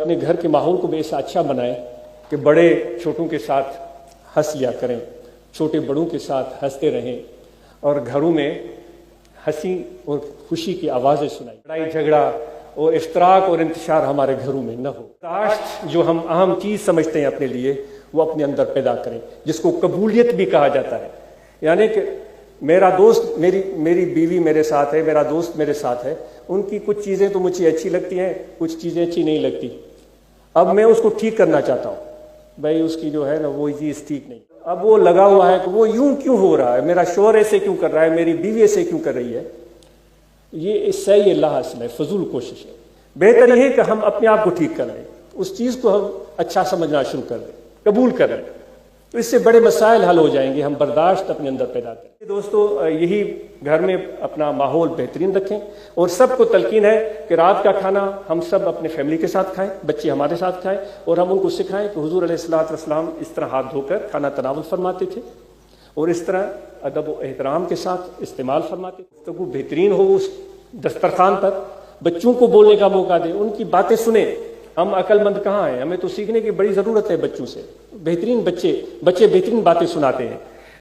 अपने घर के माहौल को भी ऐसा अच्छा बनाएं कि बड़े छोटों के साथ हंस लिया करें, छोटे बड़ों के साथ हंसते रहें और घरों में हंसी और खुशी की आवाज़ें सुनाई। लड़ाई झगड़ा और इफ्तराक और इंतशार हमारे घरों में न हो। बर्दाश्त जो हम अहम चीज़ समझते हैं अपने लिए, वो अपने अंदर पैदा करें, जिसको कबूलियत भी कहा जाता है। यानी कि मेरा दोस्त, मेरी बीवी मेरे साथ है, मेरा दोस्त मेरे साथ है, उनकी कुछ चीज़ें तो मुझे अच्छी लगती हैं, कुछ चीज़ें अच्छी नहीं लगती। अब मैं उसको ठीक करना चाहता हूँ, भाई उसकी जो है ना वो चीज़ ठीक नहीं। अब वो लगा हुआ है कि वो यूं क्यों हो रहा है, मेरा शोहर ऐसे क्यों कर रहा है, मेरी बीवी ऐसे क्यों कर रही है, ये इससे ये लाहासिल है, फजूल कोशिश है। बेहतर ये है कि हम अपने आप को ठीक कर लें, उस चीज़ को हम अच्छा समझना शुरू कर दें, कबूल करें, तो इससे बड़े मसाइल हल हो जाएंगे। हम बर्दाश्त अपने अंदर पैदा करें। दोस्तों, यही घर में अपना माहौल बेहतरीन रखें और सबको तलकीन है कि रात का खाना हम सब अपने फैमिली के साथ खाएं, बच्चे हमारे साथ खाएं और हम उनको सिखाएं कि हुजूर अलैहिस्सलाम इस तरह हाथ धोकर खाना तनावुल फरमाते थे और इस तरह अदब व एहतराम के साथ इस्तेमाल फरमाते थे। तो वो बेहतरीन हो उस दस्तरखान पर, बच्चों को बोलने का मौका दें, उनकी बातें सुने। हम अक्लमंद कहाँ हैं, हमें तो सीखने की बड़ी ज़रूरत है बच्चों से। बेहतरीन बच्चे बेहतरीन बातें सुनाते हैं।